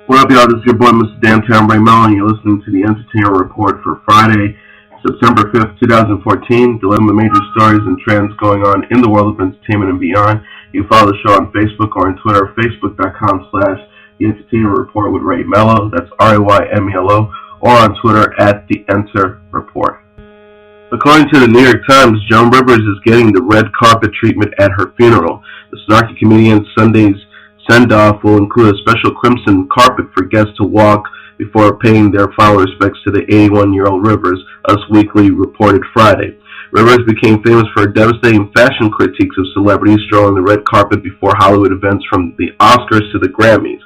What up, y'all? This is your boy, Mr. Downtown Ray Mellon, and you're listening to the Entertainment Report for Friday, September 5th, 2014. Delivering the major stories and trends going on in the world of entertainment and beyond. You can follow the show on Facebook or on Twitter, facebook.com/The Entertainment Report with Ray Mello. That's RAYMELO, or on Twitter @The Enter Report. According to the New York Times, Joan Rivers is getting the red carpet treatment at her funeral. The snarky comedian's Sunday's send-off will include a special crimson carpet for guests to walk before paying their final respects to the 81-year-old Rivers, Us Weekly reported Friday. Rivers became famous for her devastating fashion critiques of celebrities strolling the red carpet before Hollywood events from the Oscars to the Grammys.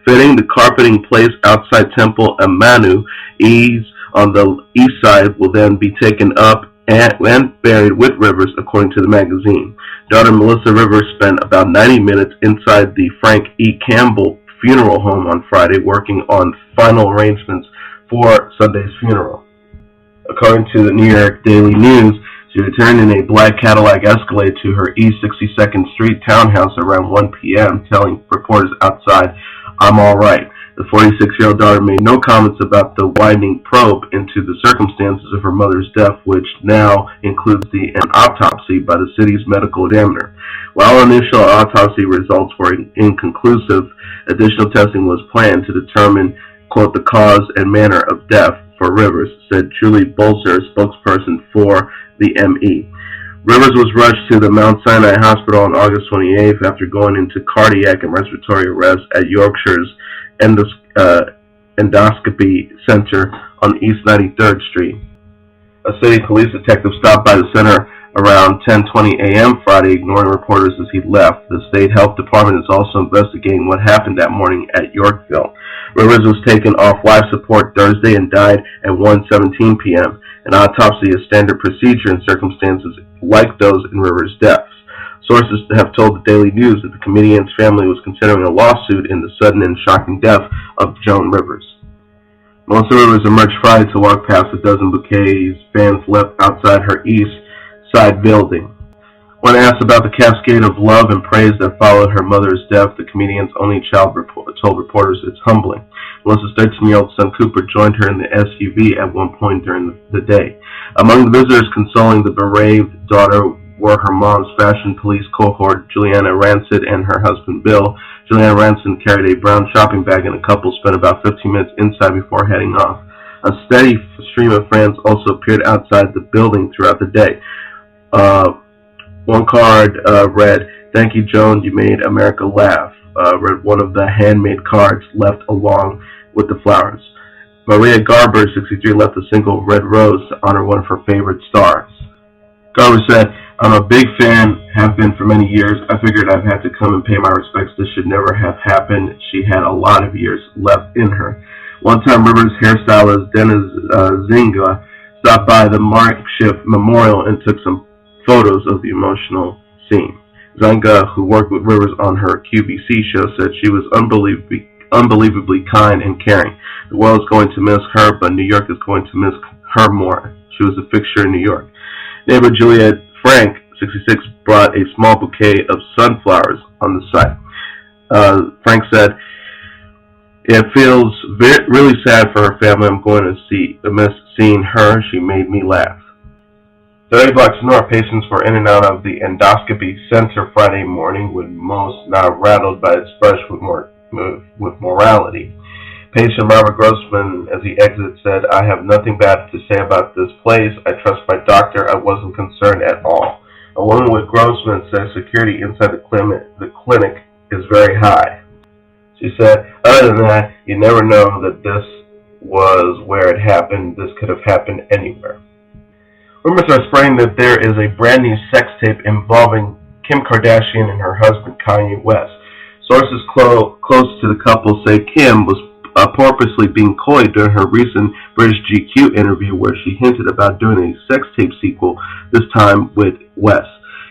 Fitting, the carpeting placed outside Temple Amanu East on the east side will then be taken up and buried with Rivers, according to the magazine. Daughter Melissa Rivers spent about 90 minutes inside the Frank E. Campbell funeral home on Friday, working on final arrangements for Sunday's funeral. According to the New York Daily News, she returned in a black Cadillac Escalade to her East 62nd Street townhouse around 1 p.m., telling reporters outside, "I'm all right." The 46-year-old daughter made no comments about the widening probe into the circumstances of her mother's death, which now includes an autopsy by the city's medical examiner. While initial autopsy results were inconclusive, additional testing was planned to determine, quote, "the cause and manner of death" for Rivers, said Julie Bolzer, spokesperson for the ME. Rivers was rushed to the Mount Sinai Hospital on August 28th after going into cardiac and respiratory arrest at Yorkshire's Endoscopy Center on East 93rd Street. A city police detective stopped by the center around 10:20 a.m. Friday, ignoring reporters as he left. The state health department is also investigating what happened that morning at Yorkville. Rivers was taken off life support Thursday and died at 1:17 p.m. An autopsy is standard procedure in circumstances like those in Rivers' deaths. Sources have told the Daily News that the comedian's family was considering a lawsuit in the sudden and shocking death of Joan Rivers. Melissa Rivers emerged Friday to walk past a dozen bouquets fans left outside her East Side building. When asked about the cascade of love and praise that followed her mother's death, the comedian's only child told reporters it's humbling. Melissa's 13-year-old son Cooper joined her in the SUV at one point during the day. Among the visitors consoling the bereaved daughter were her mom's fashion police cohort, Juliana Rancid, and her husband, Bill. Juliana Rancid carried a brown shopping bag, and the couple spent about 15 minutes inside before heading off. A steady stream of fans also appeared outside the building throughout the day. One card read, "Thank you, Joan, you made America laugh," read one of the handmade cards left along with the flowers. Maria Garber, 63, left a single red rose to honor one of her favorite stars. Garber said, "I'm a big fan, have been for many years. I figured I'd have to come and pay my respects. This should never have happened. She had a lot of years left in her." One-time Rivers hairstylist Dennis Zinga stopped by the Mark Schiff Memorial and took some photos of the emotional scene. Zinga, who worked with Rivers on her QVC show, said she was unbelievably kind and caring. "The world is going to miss her, but New York is going to miss her more. She was a fixture in New York." Neighbor Juliet Frank, 66, brought a small bouquet of sunflowers on the site. Frank said, "It feels really sad for her family. I'm going to miss seeing her. She made me laugh." 30 blocks north, patients were in and out of the endoscopy center Friday morning, with most not rattled by its brush with morality. Patient Robert Grossman, as he exited, said, "I have nothing bad to say about this place. I trust my doctor. I wasn't concerned at all." A woman with Grossman said security inside the clinic is very high. She said, "Other than that, you never know that this was where it happened. This could have happened anywhere." Rumors are spreading that there is a brand new sex tape involving Kim Kardashian and her husband Kanye West. Sources close to the couple say Kim was purposely being coy during her recent British GQ interview, where she hinted about doing a sex tape sequel, this time with West.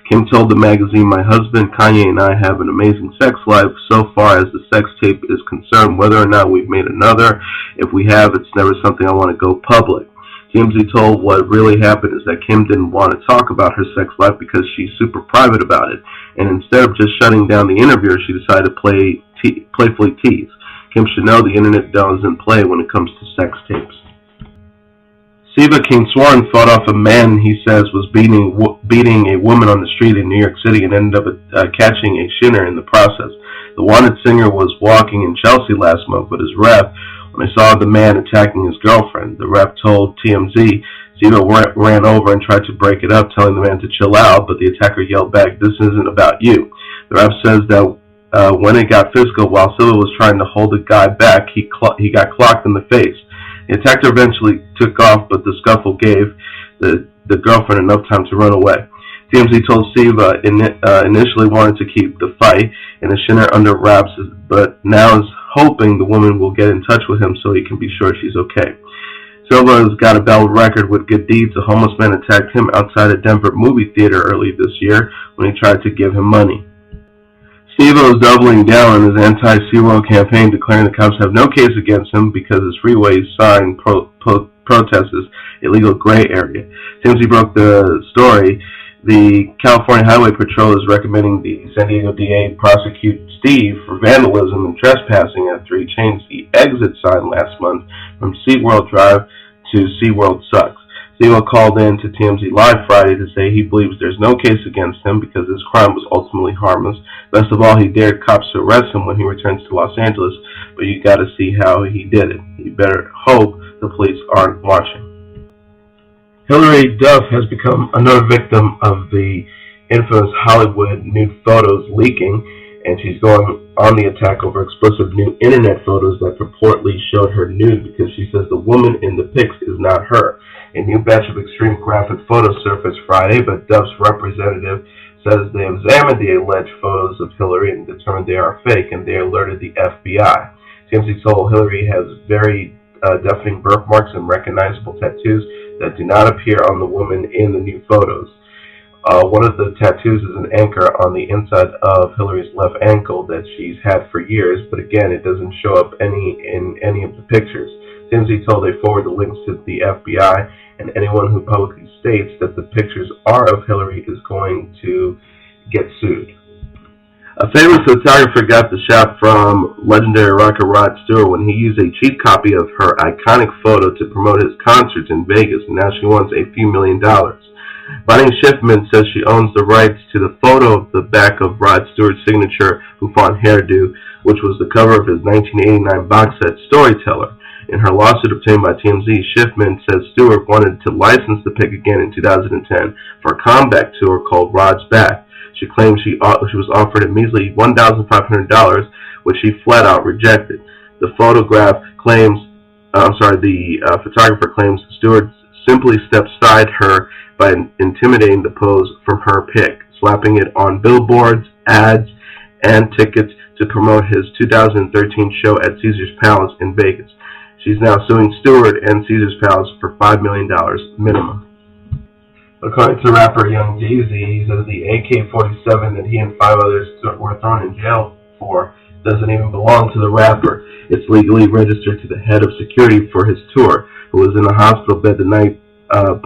Kim told the magazine, "My husband Kanye and I have an amazing sex life. So far as the sex tape is concerned, whether or not we've made another, if we have, it's never something I want to go public." TMZ told what really happened is that Kim didn't want to talk about her sex life because she's super private about it, and instead of just shutting down the interviewer, she decided to playfully tease. Kim should know the internet doesn't play when it comes to sex tapes. Siva Kaneswaran fought off a man he says was beating a woman on the street in New York City and ended up catching a shinner in the process. The wanted singer was walking in Chelsea last month with his rep when they saw the man attacking his girlfriend. The rep told TMZ Siva ran over and tried to break it up, telling the man to chill out, but the attacker yelled back, "This isn't about you." The rep says that when it got physical, while Siva was trying to hold the guy back, he got clocked in the face. The attacker eventually took off, but the scuffle gave the girlfriend enough time to run away. TMZ told Siva initially wanted to keep the fight and the shinner under wraps, but now is hoping the woman will get in touch with him so he can be sure she's okay. Silva has got a battle record with good deeds. A homeless man attacked him outside a Denver movie theater early this year when he tried to give him money. Siva is doubling down on his anti-SeaWorld campaign, declaring the cops have no case against him because his freeway sign protest is a legal gray area. TMZ broke the story. The California Highway Patrol is recommending the San Diego DA prosecute Steve for vandalism and trespassing after he changed the exit sign last month from SeaWorld Drive to SeaWorld Sucks. Siva called in to TMZ Live Friday to say he believes there's no case against him because his crime was ultimately harmless. Best of all, he dared cops to arrest him when he returns to Los Angeles, but you gotta see how he did it. You better hope the police aren't watching. Hilary Duff has become another victim of the infamous Hollywood nude photos leaking, and she's going on the attack over explicit new internet photos that purportedly showed her nude because she says the woman in the pics is not her. A new batch of extreme graphic photos surfaced Friday, but Duff's representative says they examined the alleged photos of Hilary and determined they are fake, and they alerted the FBI. TMZ told Hilary has very deafening birthmarks and recognizable tattoos that do not appear on the woman in the new photos. One of the tattoos is an anchor on the inside of Hilary's left ankle that she's had for years, but again, it doesn't show up in any of the pictures. TMZ told they forward the links to the FBI, and anyone who publicly states that the pictures are of Hilary is going to get sued. A famous photographer got the shot from legendary rocker Rod Stewart when he used a cheap copy of her iconic photo to promote his concerts in Vegas, and now she wants a few $1 million. Bonnie Schiffman says she owns the rights to the photo of the back of Rod Stewart's signature bouffant hairdo, which was the cover of his 1989 box set Storyteller. In her lawsuit obtained by TMZ, Schiffman says Stewart wanted to license the pic again in 2010 for a comeback tour called Rod's Back. She claims she was offered a measly $1,500, which she flat out rejected. The photographer claims Stewart simply stepped aside her by intimidating the pose from her pic, slapping it on billboards, ads, and tickets to promote his 2013 show at Caesars Palace in Vegas. She's now suing Stewart and Caesars Palace for $5 million minimum. According to rapper Young Jeezy, he says the AK-47 that he and 5 others were thrown in jail for doesn't even belong to the rapper. It's legally registered to the head of security for his tour, who was in a hospital bed the night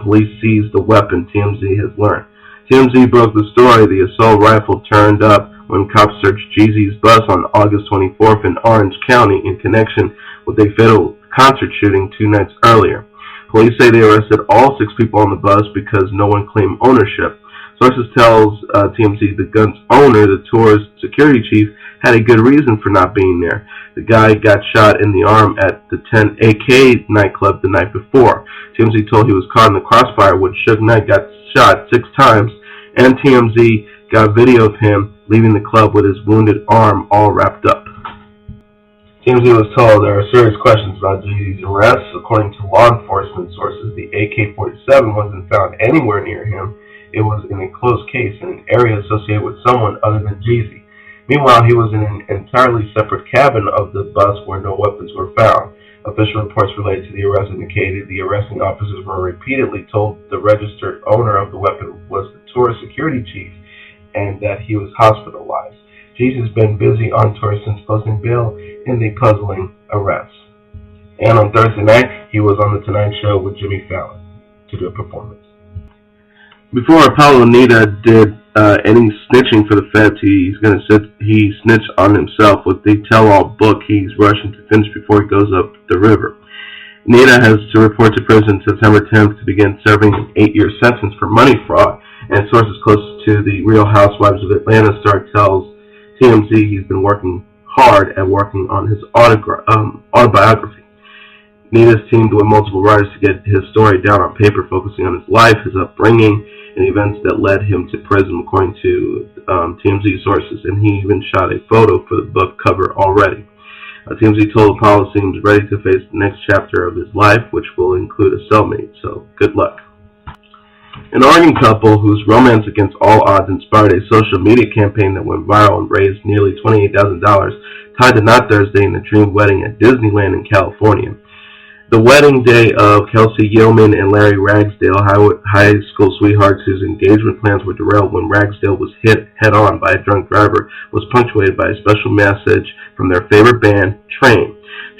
police seized the weapon, TMZ has learned. TMZ broke the story. The assault rifle turned up when cops searched Jeezy's bus on August 24th in Orange County in connection with a fatal concert shooting 2 nights earlier. Police say they arrested all 6 people on the bus because no one claimed ownership. Sources tells TMZ the gun's owner, the tour's security chief, had a good reason for not being there. The guy got shot in the arm at the 10 AK nightclub the night before. TMZ told he was caught in the crossfire when Suge Knight got shot 6 times, and TMZ got video of him leaving the club with his wounded arm all wrapped up. TMZ was told there are serious questions about Jeezy's arrest. According to law enforcement sources, the AK-47 wasn't found anywhere near him. It was in a closed case in an area associated with someone other than Jeezy. Meanwhile, he was in an entirely separate cabin of the bus where no weapons were found. Official reports related to the arrest indicated the arresting officers were repeatedly told the registered owner of the weapon was the tour security chief and that he was hospitalized. Jeezy's been busy on tour since posting bail in the puzzling arrest. And on Thursday night, he was on The Tonight Show with Jimmy Fallon to do a performance. Before Apollo Nida did and he's snitching for the feds. He snitched on himself with the tell-all book he's rushing to finish before he goes up the river. Nida has to report to prison September 10th to begin serving an 8-year sentence for money fraud, and sources close to the Real Housewives of Atlanta star tells TMZ he's been working hard at working on his autobiography. Nida's teamed with multiple writers to get his story down on paper, focusing on his life, his upbringing, and events that led him to prison, according to TMZ sources, and he even shot a photo for the book cover already. TMZ told Apollo seems ready to face the next chapter of his life, which will include a cellmate, so good luck. An Oregon couple whose romance against all odds inspired a social media campaign that went viral and raised nearly $28,000 tied the knot Thursday in the dream wedding at Disneyland in California. The wedding day of Kelsey Yeoman and Larry Ragsdale, high school sweethearts whose engagement plans were derailed when Ragsdale was hit head-on by a drunk driver, was punctuated by a special message from their favorite band, Train.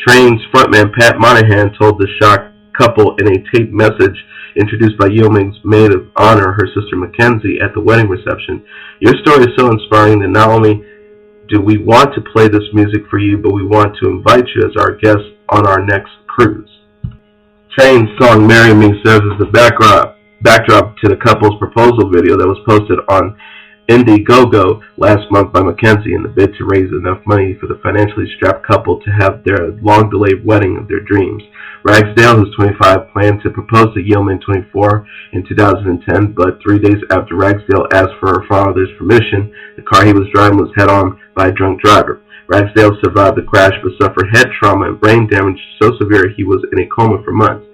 Train's frontman Pat Monahan told the shocked couple in a taped message introduced by Yeoman's maid of honor, her sister Mackenzie, at the wedding reception. "Your story is so inspiring that not only do we want to play this music for you, but we want to invite you as our guest on our next cruise." Train's song "Marry Me" serves as the backdrop to the couple's proposal video that was posted on Indiegogo last month by Mackenzie in the bid to raise enough money for the financially strapped couple to have their long-delayed wedding of their dreams. Ragsdale, who's 25, planned to propose to Yeoman, 24, in 2010, but 3 days after Ragsdale asked for her father's permission, the car he was driving was head-on by a drunk driver. Ragsdale survived the crash but suffered head trauma and brain damage so severe he was in a coma for months.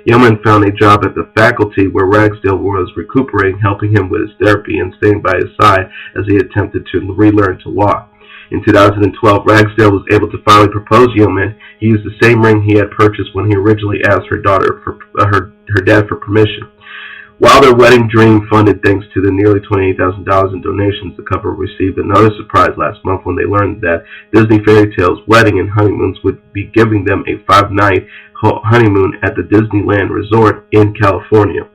Yeoman found a job at the faculty where Ragsdale was recuperating, helping him with his therapy and staying by his side as he attempted to relearn to walk. In 2012, Ragsdale was able to finally propose Yeoman. He used the same ring he had purchased when he originally asked her dad for permission. While their wedding dream funded thanks to the nearly $28,000 in donations, the couple received another surprise last month when they learned that Disney Fairy Tale's Wedding and Honeymoons would be giving them a 5-night honeymoon at the Disneyland Resort in California.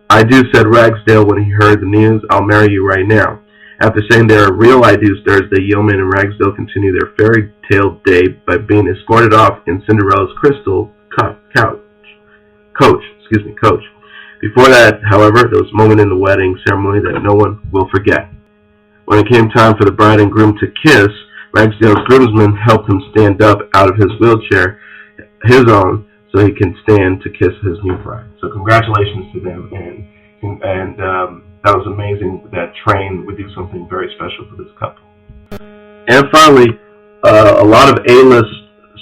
"I do," said Ragsdale when he heard the news. "I'll marry you right now." After saying their real I do's Thursday, Yeoman and Ragsdale continue their fairy tale day by being escorted off in Cinderella's crystal coach. Before that, however, there was a moment in the wedding ceremony that no one will forget. When it came time for the bride and groom to kiss, Ragsdale's groomsmen helped him stand up out of his wheelchair, his own, so he can stand to kiss his new bride. So congratulations to them, and that was amazing that Train would do something very special for this couple. And finally, a lot of A-list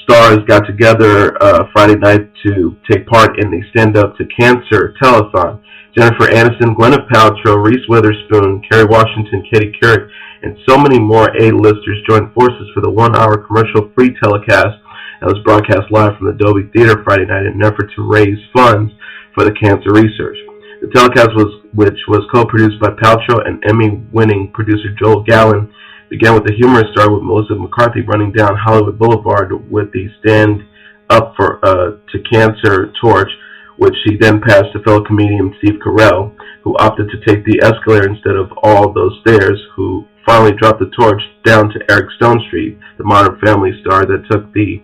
stars got together Friday night to take part in the Stand Up to Cancer telethon. Jennifer Aniston, Gwyneth Paltrow, Reese Witherspoon, Kerry Washington, Katie Couric, and so many more A-listers joined forces for the 1-hour commercial-free telecast that was broadcast live from the Dolby Theater Friday night in an effort to raise funds for the cancer research. The telecast, which was co-produced by Paltrow and Emmy-winning producer Joel Gallen, began with the humorous star with Melissa McCarthy running down Hollywood Boulevard with the Stand Up to Cancer torch, which she then passed to fellow comedian Steve Carell, who opted to take the escalator instead of all those stairs, who finally dropped the torch down to Eric Stonestreet, the Modern Family star that took the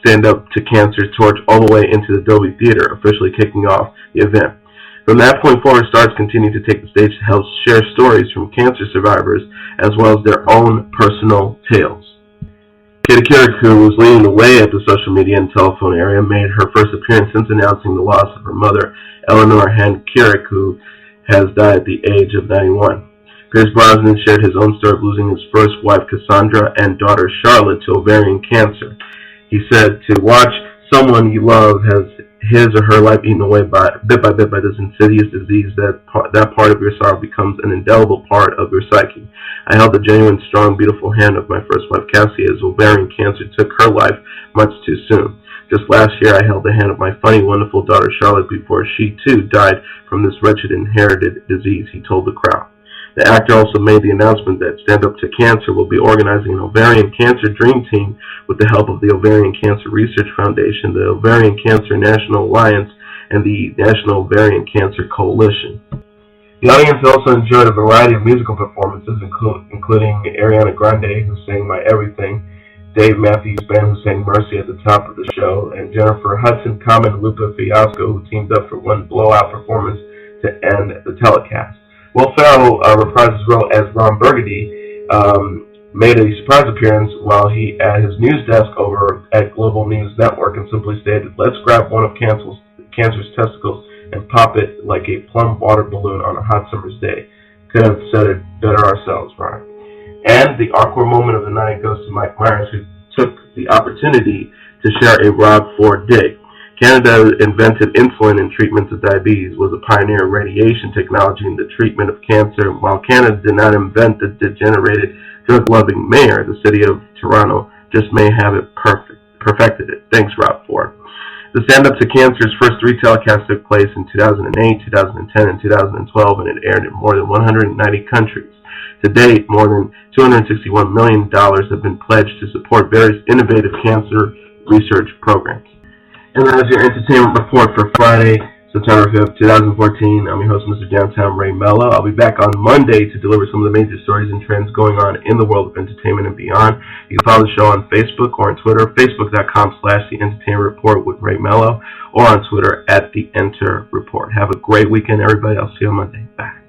Stand Up to Cancer torch all the way into the Dolby Theater, officially kicking off the event. From that point forward, stars continued to take the stage to help share stories from cancer survivors as well as their own personal tales. Katie Couric, who was leading the way at the social media and telephone area, made her first appearance since announcing the loss of her mother, Eleanor Hand Couric, who has died at the age of 91. Pierce Brosnan shared his own story of losing his first wife, Cassandra, and daughter, Charlotte, to ovarian cancer. He said, "To watch someone you love has his or her life eaten away bit by this insidious disease, that part of your sorrow becomes an indelible part of your psyche. I held the genuine, strong, beautiful hand of my first wife, Cassie, as ovarian cancer took her life much too soon. Just last year, I held the hand of my funny, wonderful daughter, Charlotte, before she, too, died from this wretched inherited disease," he told the crowd. The actor also made the announcement that Stand Up to Cancer will be organizing an ovarian cancer dream team with the help of the Ovarian Cancer Research Foundation, the Ovarian Cancer National Alliance, and the National Ovarian Cancer Coalition. The audience also enjoyed a variety of musical performances, including Ariana Grande, who sang My Everything, Dave Matthews Band, who sang Mercy at the top of the show, and Jennifer Hudson, Common, and Lupe Fiasco, who teamed up for one blowout performance to end the telecast. Will Ferrell reprised his role as Ron Burgundy, made a surprise appearance while he at his news desk over at Global News Network and simply stated, "Let's grab one of Cancer's testicles and pop it like a plum water balloon on a hot summer's day." Could have said it better ourselves, Ron. And the awkward moment of the night goes to Mike Myers, who took the opportunity to share a Rob Ford dig. Canada invented insulin in treatments of diabetes, was a pioneer of radiation technology in the treatment of cancer, while Canada did not invent the degenerated, drug-loving mayor. The city of Toronto just may have it perfected it. Thanks, Rob Ford. The stand-up to cancer's first 3 telecasts took place in 2008, 2010, and 2012, and it aired in more than 190 countries. To date, more than $261 million have been pledged to support various innovative cancer research programs. And that is your entertainment report for Friday, September 5th, 2014. I'm your host, Mr. Downtown Ray Mello. I'll be back on Monday to deliver some of the major stories and trends going on in the world of entertainment and beyond. You can follow the show on Facebook or on Twitter, facebook.com/The Entertainment Report with Ray Mello, or on Twitter @The Enter Report. Have a great weekend, everybody. I'll see you on Monday. Bye.